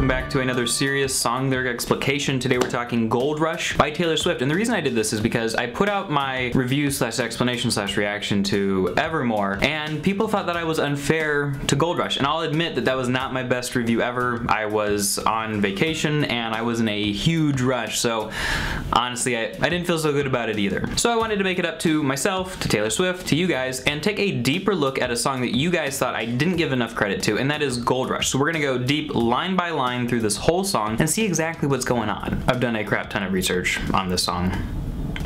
welcome back to another serious song lyric explication. Today we're talking Gold Rush by Taylor Swift, and the reason I did this is because I put out my review slash explanation slash reaction to Evermore, and people thought that I was unfair to Gold Rush, and I'll admit that that was not my best review ever. I was on vacation and I was in a huge rush, so honestly I didn't feel so good about it either. So I wanted to make it up to myself, to Taylor Swift, to you guys, and take a deeper look at a song that you guys thought I didn't give enough credit to, and that is Gold Rush. So we're gonna go deep line by line through this whole song and see exactly what's going on. I've done a crap ton of research on this song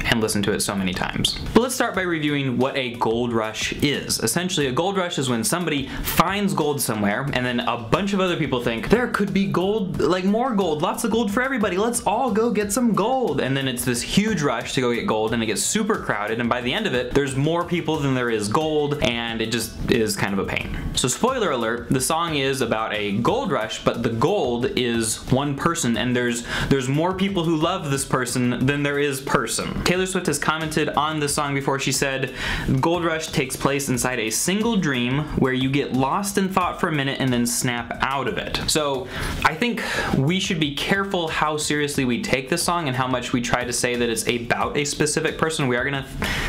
and listened to it so many times. But let's start by reviewing what a gold rush is. Essentially, a gold rush is when somebody finds gold somewhere and then a bunch of other people think, there could be gold, like more gold, lots of gold for everybody, let's all go get some gold. And then it's this huge rush to go get gold and it gets super crowded, and by the end of it, there's more people than there is gold, and it just is kind of a pain. So spoiler alert, the song is about a gold rush, but the gold is one person, and there's more people who love this person than there is person. Taylor Swift has commented on the song before. She said, Gold Rush takes place inside a single dream where you get lost in thought for a minute and then snap out of it. So I think we should be careful how seriously we take this song and how much we try to say that it's about a specific person. We are going to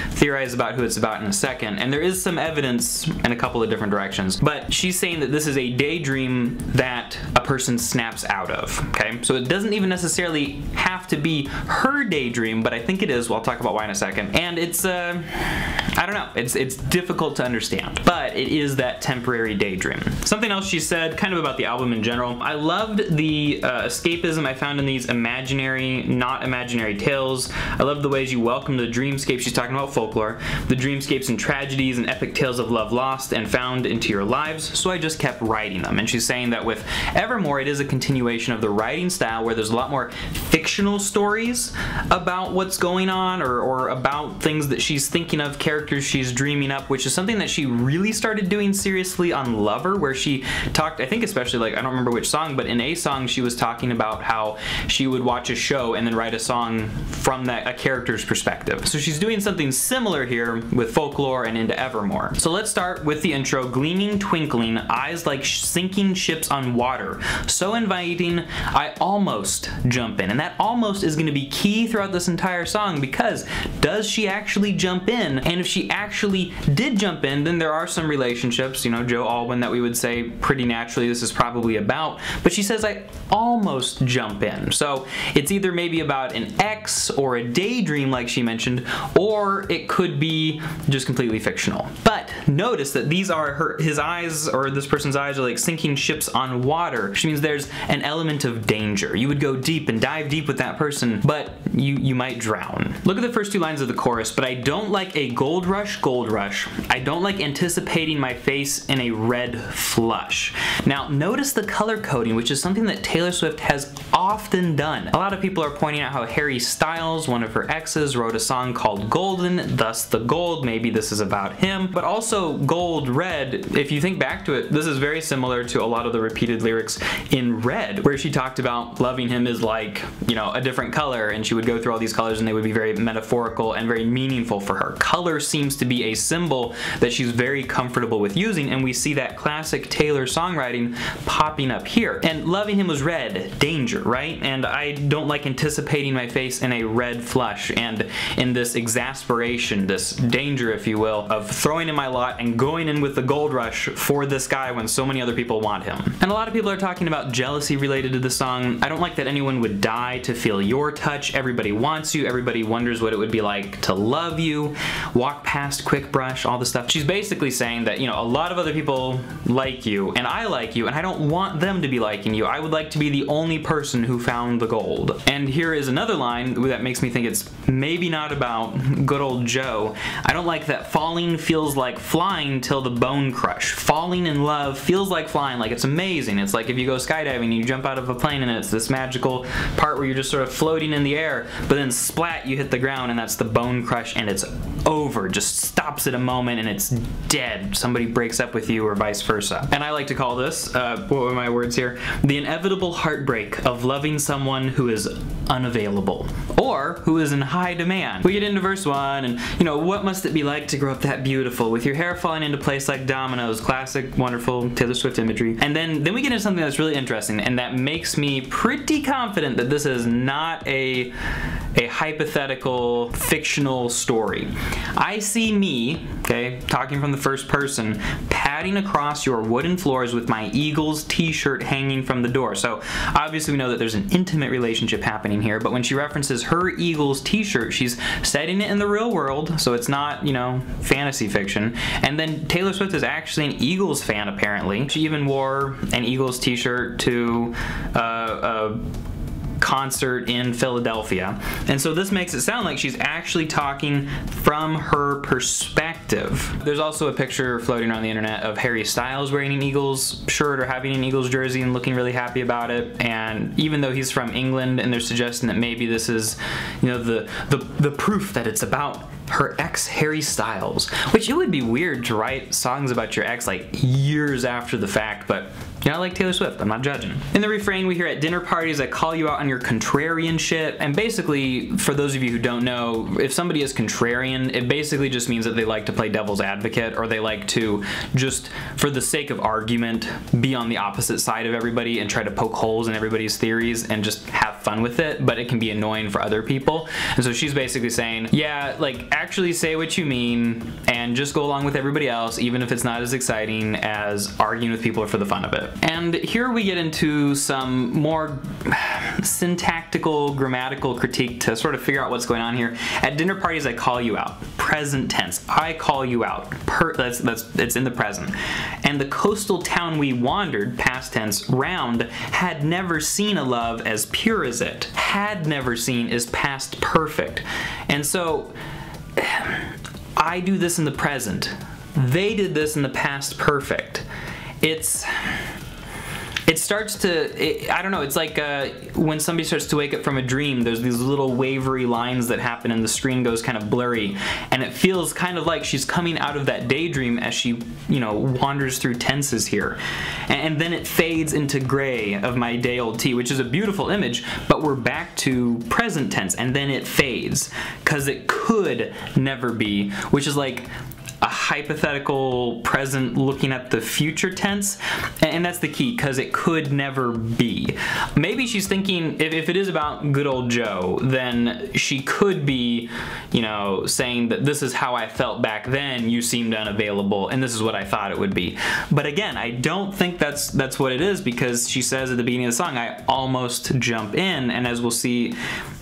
theorize about who it's about in a second, and there is some evidence in a couple of different directions, but she's saying that this is a daydream that a person snaps out of, okay? So it doesn't even necessarily have to be her daydream, but I think it is. I'll talk about why in a second. And it's, I don't know, it's difficult to understand, but it is that temporary daydream. Something else she said, kind of about the album in general, I loved the escapism I found in these imaginary, not imaginary tales. I love the ways you welcome the dreamscape. She's talking about folklore, the dreamscapes and tragedies and epic tales of love lost and found into your lives, so I just kept writing them. And she's saying that with Evermore, it is a continuation of the writing style where there's a lot more fictional stories about what's going on, or about things that she's thinking of, characters she's dreaming up, which is something that she really started doing seriously on Lover, where she talked, I think especially, like, I don't remember which song, but in a song she was talking about how she would watch a show and then write a song from a character's perspective. So she's doing something similar here with Folklore and into Evermore. So let's start with the intro. Gleaming, twinkling, eyes like sinking ships on water. So inviting, I almost jump in. And that almost is going to be key throughout this entire song, because does she actually jump in? And if she actually did jump in, then there are some relationships, you know, Joe Alwyn, that we would say pretty naturally this is probably about, but she says I almost jump in. So it's either maybe about an ex or a daydream like she mentioned, or it could be just completely fictional. But notice that these are his eyes, or this person's eyes, are like sinking ships on water, which means there's an element of danger. You would go deep and dive deep with that person, but you might drown. Look at the first two lines of the chorus. But I don't like a gold rush, gold rush. I don't like anticipating my face in a red flush. Now notice the color coding, which is something that Taylor Swift has often done. A lot of people are pointing out how Harry Styles, one of her exes, wrote a song called Golden, thus the gold. Maybe this is about him. But also gold, red, if you think back to it, this is very similar to a lot of the repeated lyrics in Red, where she talked about loving him is like, you know, a different color, and she would go through all these colors and they would be very metaphorical and very meaningful for her. Color seems to be a symbol that she's very comfortable with using, and we see that classic Taylor songwriting popping up here. And loving him was red, danger, right? And I don't like anticipating my face in a red flush, and in this exasperation, this danger, if you will, of throwing in my lot and going in with the gold rush for this guy when so many other people want him. And a lot of people are talking about jealousy related to the song. I don't like that anyone would die to feel your touch. Everybody wants you. Everybody wonders what it would be like to love you. Walk past, quick brush, all this stuff. She's basically saying that, you know, a lot of other people like you, and I like you, and I don't want them to be liking you. I would like to be the only person who found the gold. And here is another line that makes me think it's maybe not about good old Joe. I don't like that falling feels like flying till the bone crush. Falling in love feels like flying, like it's amazing. It's like if you go skydiving and you jump out of a plane and it's this magical part where you're just sort of floating in the air, but then splat, you hit the ground, and that's the bone crush, and it's over, just stops at a moment and it's dead. Somebody breaks up with you or vice versa. And I like to call this, what were my words here? The inevitable heartbreak of loving someone who is unavailable or who is in high demand. We get into verse 1 and, you know, what must it be like to grow up that beautiful with your hair falling into place like dominoes, classic, wonderful Taylor Swift imagery. And then we get into something that's really interesting and that makes me pretty confident that this is not a hypothetical fictional story. I see me, okay, talking from the first person, padding across your wooden floors with my Eagles t-shirt hanging from the door. So obviously we know that there's an intimate relationship happening here, but when she references her Eagles t-shirt, she's setting it in the real world, so it's not, you know, fantasy fiction. And then Taylor Swift is actually an Eagles fan, apparently. She even wore an Eagles t-shirt to a concert in Philadelphia. And so this makes it sound like she's actually talking from her perspective. There's also a picture floating around the internet of Harry Styles wearing an Eagles shirt or having an Eagles jersey and looking really happy about it. And even though he's from England and they're suggesting that maybe this is, you know, the proof that it's about her ex Harry Styles, which it would be weird to write songs about your ex like years after the fact, but you know, I like Taylor Swift, I'm not judging. In the refrain we hear at dinner parties, I call you out on your contrarian shit, and basically, for those of you who don't know, if somebody is contrarian, it basically just means that they like to play devil's advocate, or they like to just, for the sake of argument, be on the opposite side of everybody and try to poke holes in everybody's theories and just have fun with it, but it can be annoying for other people. And so she's basically saying, yeah, like, actually say what you mean and just go along with everybody else, even if it's not as exciting as arguing with people for the fun of it. And here we get into some more syntactical, grammatical critique to sort of figure out what's going on here. At dinner parties, I call you out. Present tense. I call you out. It's in the present. And the coastal town we wandered, past tense, round, had never seen a love as pure as it. Had never seen is past perfect. And so I do this in the present. They did this in the past perfect. It starts to, I don't know, it's like when somebody starts to wake up from a dream, there's these little wavery lines that happen and the screen goes kind of blurry. And it feels kind of like she's coming out of that daydream as she, you know, wanders through tenses here. And then it fades into gray of my day old tea, which is a beautiful image, but we're back to present tense and then it fades because it could never be, which is like a hypothetical present looking at the future tense, and that's the key, because it could never be. Maybe she's thinking, if it is about good old Joe, then she could be, you know, saying that this is how I felt back then, you seemed unavailable, and this is what I thought it would be. But again, I don't think that's what it is, because she says at the beginning of the song, I almost jump in, and as we'll see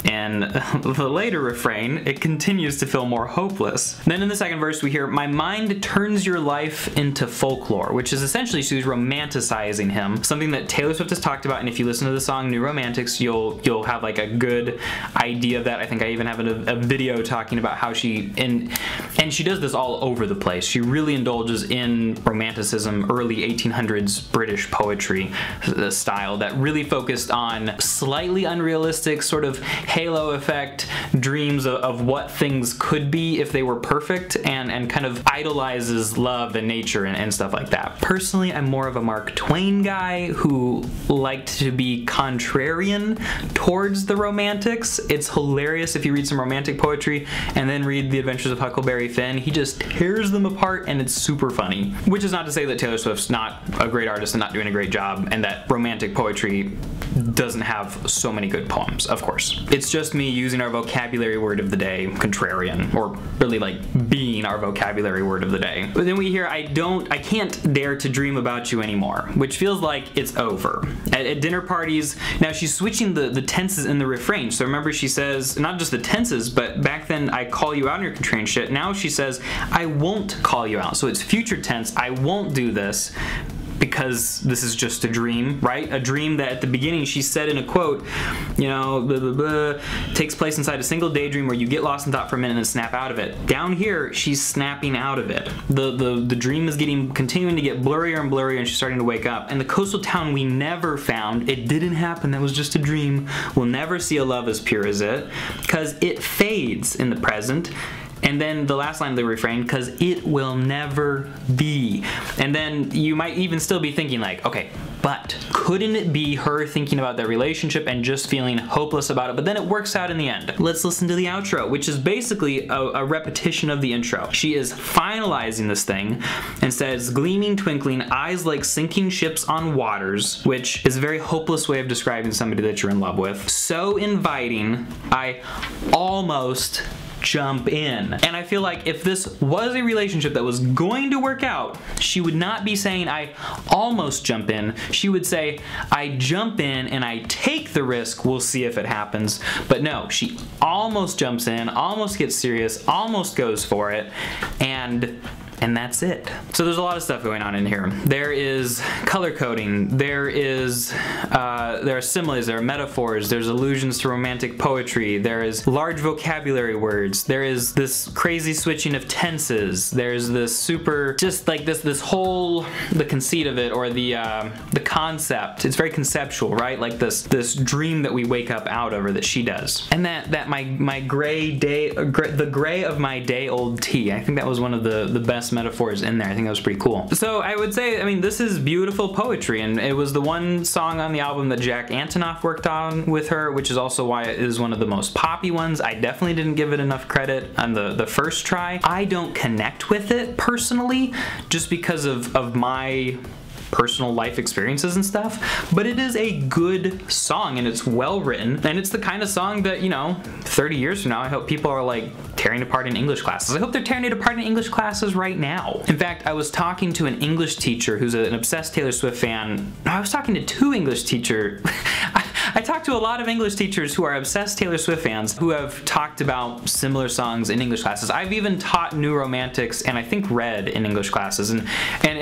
in the later refrain, it continues to feel more hopeless. Then in the second verse we hear, my mind turns your life into folklore, which is essentially she's romanticizing him, something that Taylor Swift has talked about, and if you listen to the song New Romantics, you'll have like a good idea of that. I think I even have a video talking about how she, and she does this all over the place. She really indulges in romanticism, early 1800s British poetry style that really focused on slightly unrealistic sort of halo effect dreams of what things could be if they were perfect, and kind of idolizes love and nature and stuff like that. Personally, I'm more of a Mark Twain guy who liked to be contrarian towards the romantics. It's hilarious if you read some romantic poetry and then read The Adventures of Huckleberry Finn. He just tears them apart and it's super funny. Which is not to say that Taylor Swift's not a great artist and not doing a great job, and that romantic poetry doesn't have so many good poems, of course. It's just me using our vocabulary word of the day, contrarian, or really like being our vocabulary word of the day. But then we hear, I can't dare to dream about you anymore, which feels like it's over. At dinner parties, now she's switching the tenses in the refrain. So remember she says, not just the tenses, but back then I call you out on your contrarian shit. Now she says, I won't call you out. So it's future tense, I won't do this, because this is just a dream, right? A dream that at the beginning she said in a quote, you know, blah, blah, blah, takes place inside a single daydream where you get lost in thought for a minute and snap out of it. Down here, she's snapping out of it. The dream is continuing to get blurrier and blurrier, and she's starting to wake up. And the coastal town we never found, it didn't happen, that was just a dream. We'll never see a love as pure as it, because it fades in the present. and then the last line of the refrain, because it will never be. And then you might even still be thinking like, okay, but couldn't it be her thinking about their relationship and just feeling hopeless about it? But then it works out in the end. Let's listen to the outro, which is basically a repetition of the intro. She is finalizing this thing and says, gleaming, twinkling, eyes like sinking ships on waters, which is a very hopeless way of describing somebody that you're in love with. So inviting, I almost jump in. And I feel like if this was a relationship that was going to work out, she would not be saying I almost jump in. She would say I jump in and I take the risk, we'll see if it happens. But no, she almost jumps in, almost gets serious, almost goes for it, and that's it. So there's a lot of stuff going on in here. There is color coding, there are similes, there are metaphors, there's allusions to romantic poetry, there is large vocabulary words, there is this crazy switching of tenses, there's this super, just like this whole, the conceit of it, or the concept, it's very conceptual, right? Like this dream that we wake up out of, or that she does. And that my gray day, the gray of my day old tea, I think that was one of the best metaphors in there. I think that was pretty cool. So I would say, I mean, this is beautiful poetry, and it was the one song on the album that Jack Antonoff worked on with her, which is also why it is one of the most poppy ones. I definitely didn't give it enough credit on the first try. I don't connect with it personally, just because of my personal life experiences and stuff, but it is a good song and it's well written, and it's the kind of song that, you know, 30 years from now, I hope people are like tearing apart in English classes. I hope they're tearing it apart in English classes right now. In fact, I was talking to an English teacher who's an obsessed Taylor Swift fan. I was talking to two English teachers. I talked to a lot of English teachers who are obsessed Taylor Swift fans who have talked about similar songs in English classes. I've even taught New Romantics and I think Red in English classes, and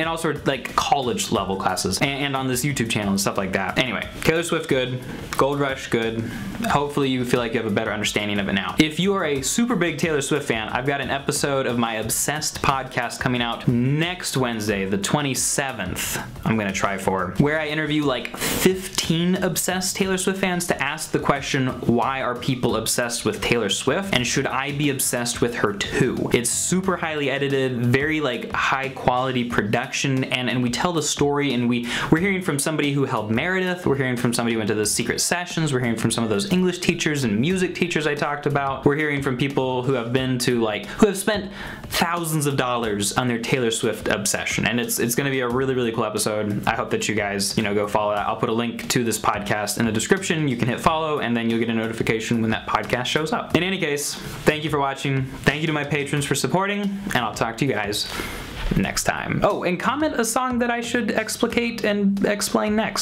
also like college level classes, and on this YouTube channel and stuff like that. Anyway, Taylor Swift good, Gold Rush good. Hopefully you feel like you have a better understanding of it now. If you are a super big Taylor Swift fan, I've got an episode of my Obsessed podcast coming out next Wednesday, the 27th, I'm gonna try for, where I interview like 15 obsessed Taylor Swift fans to ask the question, why are people obsessed with Taylor Swift, and should I be obsessed with her too? It's super highly edited, very like high quality production, and we tell the story, and we're hearing from somebody who held Meredith, we're hearing from somebody who went to the secret sessions, we're hearing from some of those English teachers and music teachers I talked about, we're hearing from people who have been to like, who have spent thousands of dollars on their Taylor Swift obsession, and it's gonna be a really, really cool episode. I hope that you guys, you know, go follow that. I'll put a link to this podcast in the description. You can hit follow, and then you'll get a notification when that podcast shows up. In any case, thank you for watching. Thank you to my patrons for supporting, and I'll talk to you guys next time. Oh, and comment a song that I should explicate and explain next.